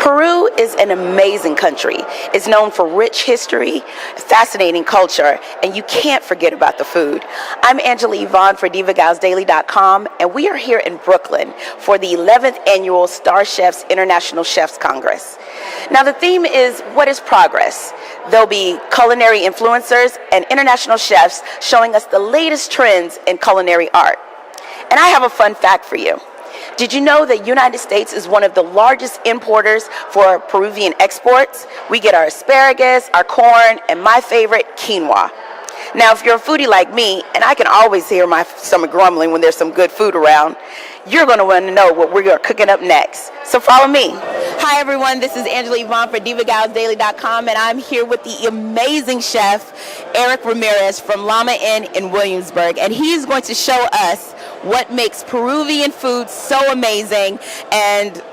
Peru is an amazing country. It's known for rich history, fascinating culture, and you can't forget about the food. I'm Angela Yvonne for DivaGalsDaily.com, and we are here in Brooklyn for the 11th Annual Star Chefs International Chefs Congress. Now the theme is, what is progress? There'll be culinary influencers and international chefs showing us the latest trends in culinary art. And I have a fun fact for you. Did you know that the United States is one of the largest importers for Peruvian exports? We get our asparagus, our corn, and my favorite, quinoa. Now, if you're a foodie like me, and I can always hear my stomach grumbling when there's some good food around, you're going to want to know what we are cooking up next. So follow me. Hi, everyone. This is Angela Yvonne for DivaGalsDaily.com, and I'm here with the amazing chef, Eric Ramirez from Llama Inn in Williamsburg, and he's going to show us what makes Peruvian food so amazing. And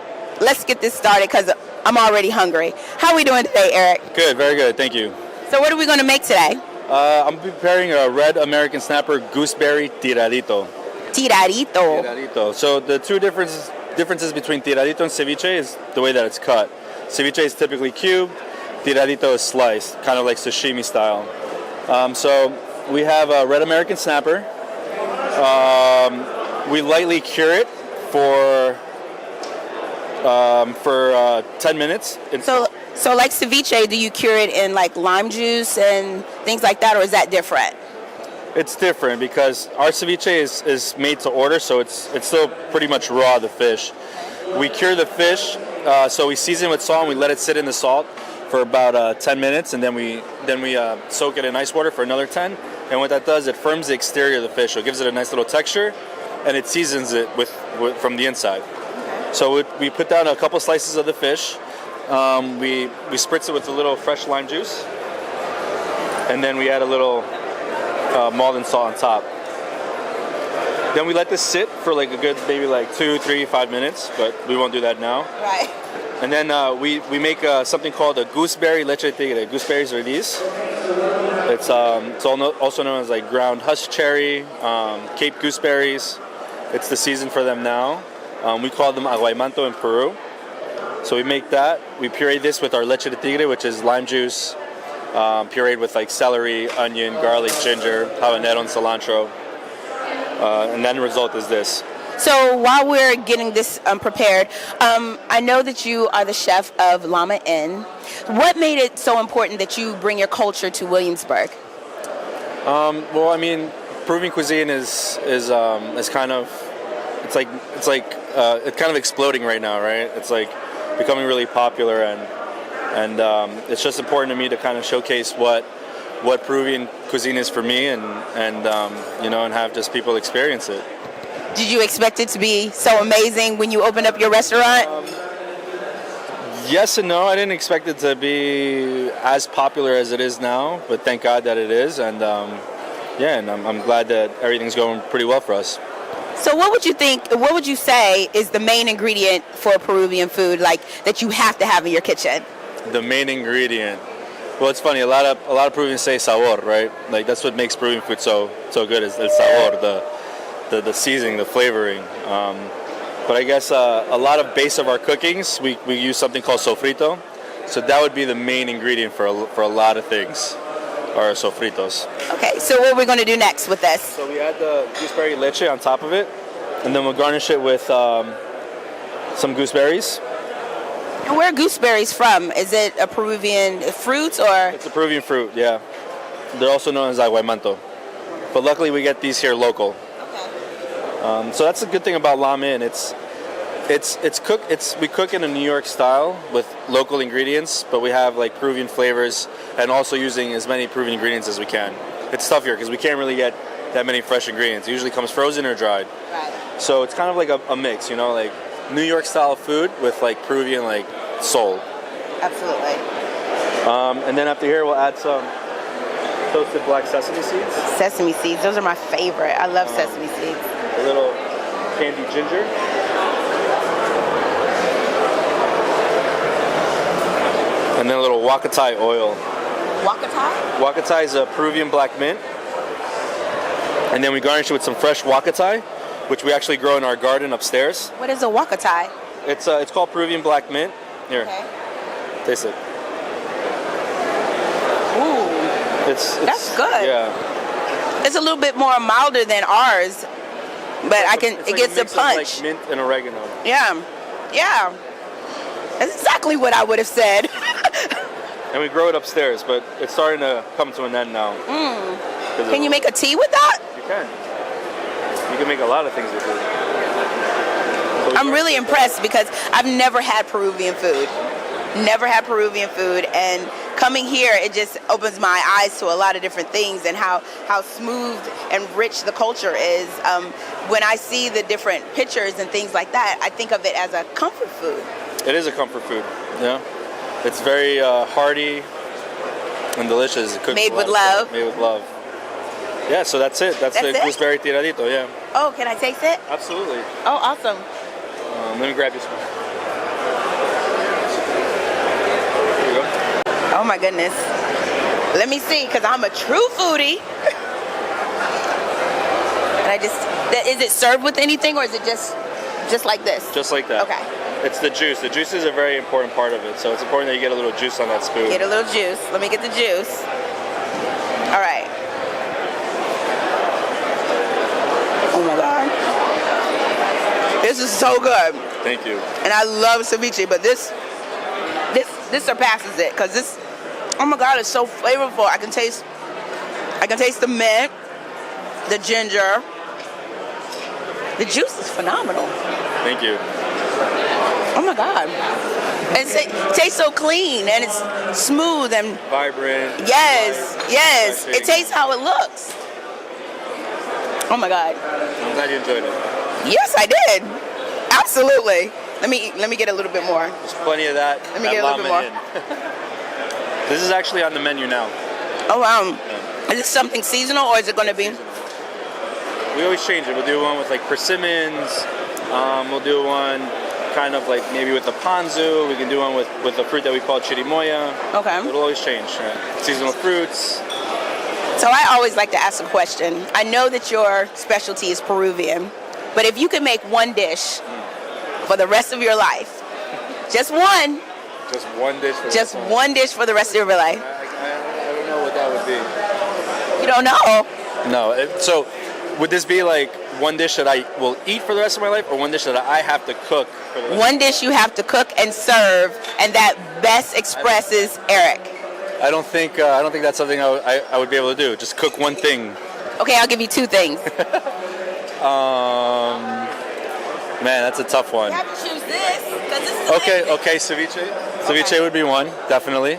let's get this started because I'm already hungry. How are we doing today, Eric? Good, very good. Thank you. So what are we going to make today? I'm preparing a red American snapper gooseberry tiradito. Tiradito. Tiradito. So the two differences between tiradito and ceviche is the way that it's cut. Ceviche is typically cubed. Tiradito is sliced, kind of like sashimi style. So we have a red American snapper. We lightly cure it for 10 minutes. So like ceviche, do you cure it in like lime juice and things like that, or is that different? It's different because our ceviche is made to order, so it's still pretty much raw, the fish. We cure the fish, so we season with salt and we let it sit in the salt for about 10 minutes, and then we soak it in ice water for another 10. And what that does, it firms the exterior of the fish, so it gives it a nice little texture, and it seasons it with from the inside. Okay. So we put down a couple slices of the fish. We spritz it with a little fresh lime juice, and then we add a little malt and salt on top. Then we let this sit for like a good maybe like 2, 3, 5 minutes, but we won't do that now. Right. And then we make something called a gooseberry leche de tigre. Gooseberries are these. It's also known as like ground husk cherry, Cape gooseberries. It's the season for them now. We call them aguaymanto in Peru. So we make that. We puree this with our leche de tigre, which is lime juice, pureed with like celery, onion, garlic, ginger, habanero, and cilantro. And then the result is this. So while we're getting this prepared, I know that you are the chef of Llama Inn. What made it so important that you bring your culture to Williamsburg? Well, I mean, Peruvian cuisine is kind of it's kind of exploding right now, right? It's like becoming really popular, and it's just important to me to kind of showcase what Peruvian cuisine is for me, and have just people experience it. Did you expect it to be so amazing when you opened up your restaurant? Yes and no. I didn't expect it to be as popular as it is now, but thank God that it is, and I'm glad that everything's going pretty well for us. So what would you say is the main ingredient for Peruvian food, like that you have to have in your kitchen? The main ingredient. Well, it's funny. A lot of Peruvians say sabor, right? Like that's what makes Peruvian food so good. Is el sabor, the seasoning, the flavoring. But I guess a lot of base of our cookings, we use something called sofrito. So that would be the main ingredient for a lot of things, are sofritos. Okay, so what are we going to do next with this? So we add the gooseberry leche on top of it, and then we'll garnish it with some gooseberries. And where are gooseberries from? Is it a Peruvian fruit or? It's a Peruvian fruit, yeah. They're also known as aguaymanto. But luckily we get these here local. So that's the good thing about Llama Inn. We cook in a New York style with local ingredients, but we have like Peruvian flavors and also using as many Peruvian ingredients as we can. It's tough here because we can't really get that many fresh ingredients. It usually comes frozen or dried. Right. So it's kind of like a mix, like New York style food with like Peruvian like soul. Absolutely. And then after here we'll add some toasted black sesame seeds. Sesame seeds, those are my favorite. I love sesame seeds. A little candied ginger. And then a little huacatai oil. Huacatai? Huacatai is a Peruvian black mint. And then we garnish it with some fresh huacatai, which we actually grow in our garden upstairs. What is a huacatai? It's called Peruvian black mint. Here, Okay. taste it. Ooh, that's good. Yeah. It's a little bit more milder than ours, but it gets a punch. Like mint and oregano. Yeah, yeah. That's exactly what I would have said. And we grow it upstairs, but it's starting to come to an end now. Can you make a tea with that? You can. You can make a lot of things with it. So I'm really impressed because I've never had Peruvian food. Never had Peruvian food, and coming here, it just opens my eyes to a lot of different things and how smooth and rich the culture is. When I see the different pictures and things like that, I think of it as a comfort food. It is a comfort food. Yeah. It's very hearty and delicious. Made with love. Made with love. Yeah, so that's it. That's the gooseberry tiradito, yeah. Oh, can I taste it? Absolutely. Oh, awesome. Let me grab you some. Here you go. Oh my goodness. Let me see, because I'm a true foodie. And is it served with anything, or is it just like this? Just like that. Okay. It's the juice. The juice is a very important part of it, so it's important that you get a little juice on that spoon. Get a little juice. Let me get the juice. All right. Oh my God. This is so good. Thank you. And I love ceviche, but this surpasses it, because this, oh my God, it's so flavorful. I can taste the mint, the ginger. The juice is phenomenal. Thank you. Oh my God. It tastes so clean, and it's smooth and vibrant. Yes. It tastes how it looks. Oh my God. I'm glad you enjoyed it. Yes, I did. Absolutely. Let me get a little bit more. There's plenty of that. Let me get a little bit more. This is actually on the menu now. Oh wow. Yeah. Is this something seasonal, or is it going to be? We always change it. We'll do one with like persimmons. We'll do one kind of like maybe with the ponzu. We can do one with a fruit that we call chirimoya. Okay. It'll always change. Yeah. Seasonal fruits. So I always like to ask a question. I know that your specialty is Peruvian, but if you could make one dish for the rest of your life, just one. Just one dish. Just one dish for the rest of your life. I don't know what that would be. You don't know? No. So would this be like one dish that I will eat for the rest of my life, or one dish that I have to cook for the rest One dish you have to cook and serve, and that best expresses Eric. I don't think that's something I would be able to do. Just cook one thing. Okay, I'll give you two things. Man, that's a tough one. You have to choose this, because this is Okay, ceviche. Ceviche would be one, definitely.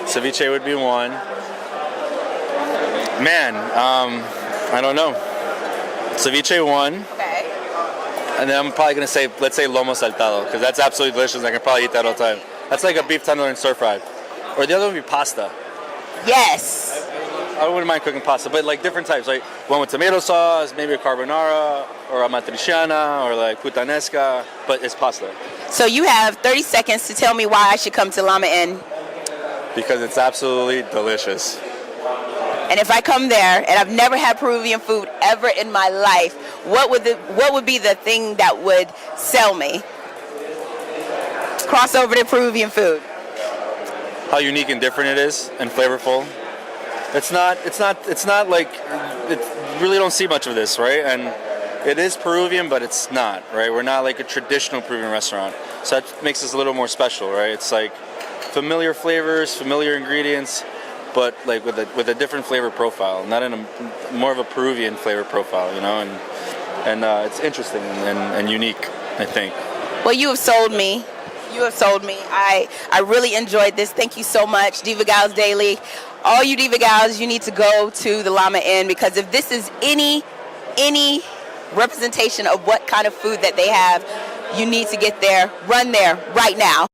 Ceviche would be one. Man, I don't know. Ceviche one. Okay. And then I'm probably gonna say, let's say lomo saltado, because that's absolutely delicious, and I can probably eat that all the time. That's like a beef tenderloin stir fry. Or the other one would be pasta. Yes. I wouldn't mind cooking pasta, but like different types, like one with tomato sauce, maybe a carbonara, or a matriciana, or like puttanesca, but it's pasta. So you have 30 seconds to tell me why I should come to Llama Inn. Because it's absolutely delicious. And if I come there and I've never had Peruvian food ever in my life, what would be the thing that would sell me? Cross over to Peruvian food. How unique and different it is, and flavorful. It's not like, really don't see much of this, right? And it is Peruvian, but it's not, right? We're not like a traditional Peruvian restaurant. So that makes us a little more special, right? It's like familiar flavors, familiar ingredients, but like with a different flavor profile, not in a more of a Peruvian flavor profile, you know, and it's interesting and unique, I think. Well, you have sold me. You have sold me. I really enjoyed this. Thank you so much, Diva Gals Daily. All you Diva Gals, you need to go to the Llama Inn, because if this is any representation of what kind of food that they have, you need to get there. Run there right now.